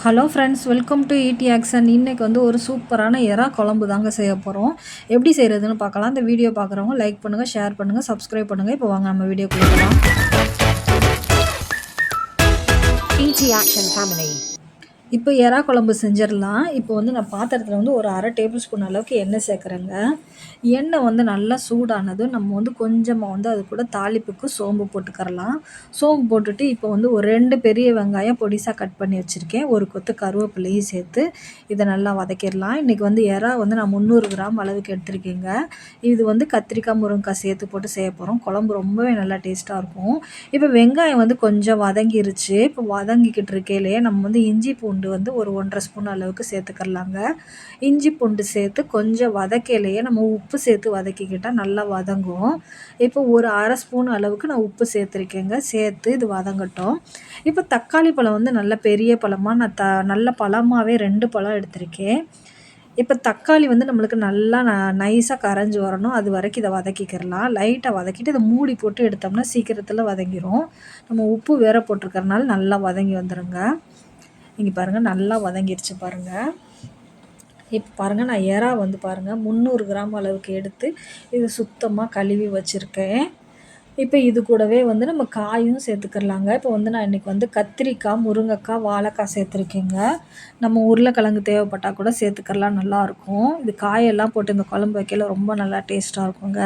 Hello friends, welcome to ED action. இன்றைக்கி வந்து ஒரு சூப்பரான எறா குழம்பு தாங்க செய்ய போகிறோம். எப்படி செய்கிறதுன்னு பார்க்கலாம். இந்த வீடியோ பார்க்குறவங்க லைக் பண்ணுங்கள், ஷேர் பண்ணுங்கள், சப்ஸ்கிரைப் பண்ணுங்கள். இப்போ வாங்க நம்ம வீடியோக்குள்ள போகலாம். ED action family. இப்போ எறா குழம்பு செஞ்சிடலாம். இப்போ வந்து நான் பாத்திரத்தில் வந்து ஒரு 1/2 டேபிள் ஸ்பூன் அளவுக்கு எண்ணெய் சேர்க்குறேங்க. எண்ணெய் வந்து நல்லா சூடானதும் நம்ம வந்து கொஞ்சமாக வந்து அது கூட தாளிப்புக்கு சோம்பு போட்டுக்கரலாம். சோம்பு போட்டுட்டு இப்போ வந்து ஒரு 2 பெரிய வெங்காயம் பொடிசாக கட் பண்ணி வச்சுருக்கேன். ஒரு கொத்து கருவேப்பிலையும் சேர்த்து இதை நல்லா வதக்கிடலாம். இன்றைக்கி வந்து எறா வந்து நான் 300 கிராம் அளவுக்கு எடுத்திருக்கேங்க. இது வந்து கத்திரிக்காய், முருங்கைக்காய் சேர்த்து போட்டு செய்ய போகிறோம். குழம்பு ரொம்பவே நல்லா டேஸ்ட்டாக இருக்கும். இப்போ வெங்காயம் வந்து கொஞ்சம் வதங்கிருச்சு. இப்போ வதங்கிக்கிட்டு இருக்கையிலேயே நம்ம வந்து இஞ்சி பூண்டு வந்து ஒரு 1.5 ஸ்பூன் அளவுக்கு சேர்த்துக்கலாங்க. இஞ்சி பூண்டு சேர்த்து கொஞ்சம் வதக்கையிலேயே நம்ம உப்பு சேர்த்து வதக்கிக்கிட்டால் நல்லா வதங்கும். இப்போ ஒரு 1/2 ஸ்பூன் அளவுக்கு நான் உப்பு சேர்த்துருக்கேங்க. சேர்த்து இது வதங்கட்டும். இப்போ தக்காளி பழம் வந்து நல்ல பெரிய பழமாக நான் நல்ல பழமாகவே 2 பழம் எடுத்திருக்கேன். இப்போ தக்காளி வந்து நம்மளுக்கு நல்லா நைஸாக கரைஞ்சி வரணும். அது வரைக்கும் இதை வதக்கிக்கிறலாம். லைட்டாக வதக்கிட்டு இதை மூடி போட்டு எடுத்தோம்னா சீக்கிரத்தில் வதங்கிடும். நம்ம உப்பு வேற போட்டிருக்கறனால நல்லா வதங்கி வந்துடுங்க. இங்கே பாருங்கள், நல்லா வதங்கிடுச்சு பாருங்கள். இப்போ பாருங்கள், நான் எறா வந்து பாருங்கள் 300 கிராம் அளவுக்கு எடுத்து இது சுத்தமாக கழுவி வச்சுருக்கேன். இப்போ இது கூடவே வந்து நம்ம காயும் சேர்த்துக்கிறலாங்க. இப்போ வந்து நான் இன்றைக்கி வந்து கத்திரிக்காய், முருங்கைக்காய், வாழைக்காய் சேர்த்துருக்கேங்க. நம்ம உருளைக்கிழங்கு தேவைப்பட்டால் கூட சேர்த்துக்கிறலாம், நல்லாயிருக்கும். இது காயெல்லாம் போட்டு இந்த குழம்பு வைக்கல ரொம்ப நல்லா டேஸ்ட்டாக இருக்குங்க.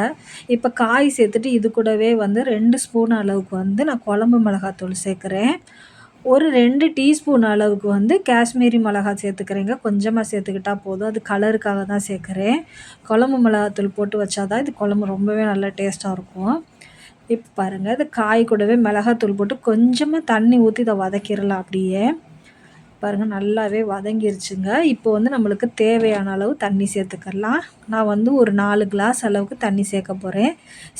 இப்போ காய் சேர்த்துட்டு இது கூடவே வந்து 2 ஸ்பூன் அளவுக்கு வந்து நான் குழம்பு மிளகாத்தூள் சேர்க்குறேன். ஒரு 2 டீஸ்பூன் அளவுக்கு வந்து காஷ்மீரி மிளகாய் சேர்த்துக்கிறேங்க. கொஞ்சமாக சேர்த்துக்கிட்டா போதும். அது கலருக்காக தான் சேர்க்குறேன். குழம்பு மிளகாத்தூள் போட்டு வச்சா தான் இது குழம்பு ரொம்பவே நல்லா டேஸ்ட்டாக இருக்கும். இப்போ பாருங்கள், இது காய் கூடவே மிளகாத்தூள் போட்டு கொஞ்சமாக தண்ணி ஊற்றி இதை வதக்கிடலாம். அப்படியே பாருங்கள், நல்லாவே வதங்கிருச்சுங்க. இப்போ வந்து நம்மளுக்கு தேவையான அளவு தண்ணி சேர்த்துக்கலாம். நான் வந்து ஒரு 4 கிளாஸ் அளவுக்கு தண்ணி சேர்க்க போகிறேன்.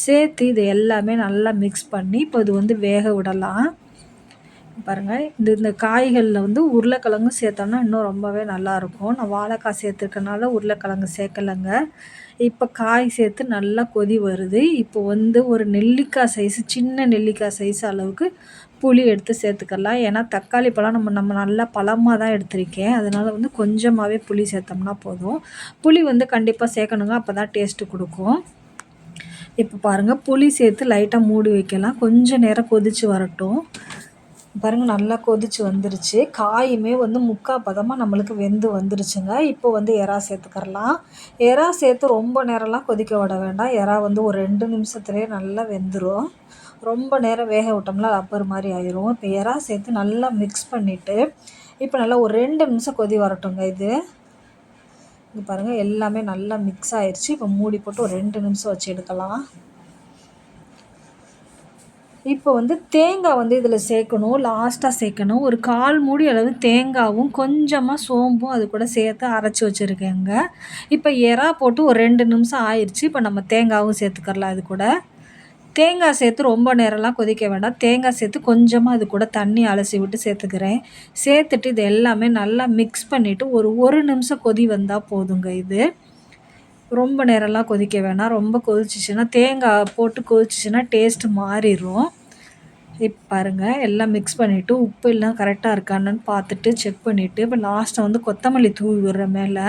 சேர்த்து இது எல்லாமே நல்லா மிக்ஸ் பண்ணி இப்போ இது வந்து வேக விடலாம். பாருங்கள், இந்த காய்களில் வந்து உருளைக்கிழங்கு சேர்த்தோன்னா இன்னும் ரொம்பவே நல்லாயிருக்கும். நான் வாழைக்காய் சேர்த்துருக்கனால உருளைக்கிழங்கு சேர்க்கலைங்க. இப்போ காய் சேர்த்து நல்லா கொதி வருது. இப்போ வந்து ஒரு நெல்லிக்காய் சைஸு, சின்ன நெல்லிக்காய் சைஸ் அளவுக்கு புளி எடுத்து சேர்த்துக்கலாம். ஏன்னா தக்காளி பழம் நம்ம நல்லா பழமாக தான் எடுத்திருக்கேன். அதனால் வந்து கொஞ்சமாகவே புளி சேர்த்தோம்னா போதும். புளி வந்து கண்டிப்பாக சேர்க்கணுங்க, அப்போ தான் டேஸ்ட்டு கொடுக்கும். இப்போ பாருங்கள், புளி சேர்த்து லைட்டாக மூடி வைக்கலாம். கொஞ்சம் நேரம் கொதித்து வரட்டும். பாருங்கள், நல்லா கொதிச்சு வந்துருச்சு. காயுமே வந்து முக்கால் பதமாக நம்மளுக்கு வெந்து வந்துருச்சுங்க. இப்போ வந்து எறா சேர்த்துக்கிறலாம். எறா சேர்த்து ரொம்ப நேரம்லாம் கொதிக்க விட வேண்டாம். எறா வந்து ஒரு 2 நிமிஷத்துலேயே நல்லா வெந்துடும். ரொம்ப நேரம் வேக விட்டோம்னா ரப்பர் மாதிரி ஆயிரும். இப்போ எறா சேர்த்து நல்லா மிக்ஸ் பண்ணிவிட்டு இப்போ நல்லா ஒரு 2 நிமிஷம் கொதி வரட்டுங்க. இது பாருங்கள், எல்லாமே நல்லா மிக்ஸ் ஆயிடுச்சு. இப்போ மூடி போட்டு ஒரு 2 நிமிஷம் வச்சு எடுக்கலாம். இப்போ வந்து தேங்காய் வந்து இதில் சேர்க்கணும், லாஸ்ட்டாக சேர்க்கணும். ஒரு 1/4 மூடி அளவு தேங்காயும் கொஞ்சமாக சோம்பும் அது கூட சேர்த்து அரைச்சி வச்சுருக்கேங்க. இப்போ எறா போட்டு ஒரு 2 நிமிஷம் ஆயிடுச்சு. இப்போ நம்ம தேங்காயும் சேர்த்துக்கலாம். இது கூட தேங்காய் சேர்த்து ரொம்ப நேரம்லாம் கொதிக்க வேண்டாம். தேங்காய் சேர்த்து கொஞ்சமாக இது கூட தண்ணி அலசி விட்டு சேர்த்துக்கிறேன். சேர்த்துட்டு இது எல்லாமே நல்லா மிக்ஸ் பண்ணிவிட்டு ஒரு நிமிஷம் கொதி வந்தால் போதுங்க. இது ரொம்ப நேரம்லாம் கொதிக்க வேணாம். ரொம்ப கொதிச்சிச்சுன்னா தேங்காய் போட்டு கொதிச்சிச்சின்னா டேஸ்ட்டு மாறிடும். இப்போ பாருங்கள், எல்லாம் மிக்ஸ் பண்ணிவிட்டு உப்பு எல்லாம் கரெக்டாக இருக்கான்னு பார்த்துட்டு செக் பண்ணிவிட்டு இப்போ லாஸ்ட்டாக வந்து கொத்தமல்லி தூவி விடுறேன் மேலே.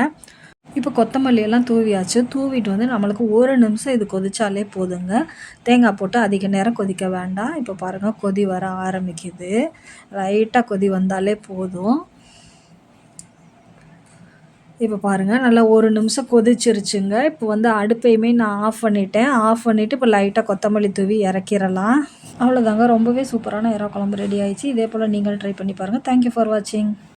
இப்போ கொத்தமல்லி எல்லாம் தூவியாச்சு. தூவிட்டு வந்து நம்மளுக்கு 1 நிமிஷம் இது கொதிச்சாலே போதுங்க. தேங்காய் போட்டு அதிக நேரம் கொதிக்க வேண்டாம். இப்போ பாருங்கள், கொதி வர ஆரம்பிக்குது. லைட்டாக கொதி வந்தாலே போதும். இப்போ பாருங்கள், நல்லா 1 நிமிஷம் கொதிச்சிருச்சுங்க. இப்போ வந்து அடுப்பையுமே நான் ஆஃப் பண்ணிவிட்டேன். ஆஃப் பண்ணிவிட்டு இப்போ லைட்டாக கொத்தமல்லி தூவி இறக்கிடலாம். அவ்வளோதாங்க, ரொம்பவே சூப்பரான எறா குழம்பு ரெடி ஆயிடுச்சு. இதே போல் நீங்களும் ட்ரை பண்ணி பாருங்கள். தேங்க்யூ ஃபார் வாட்சிங்.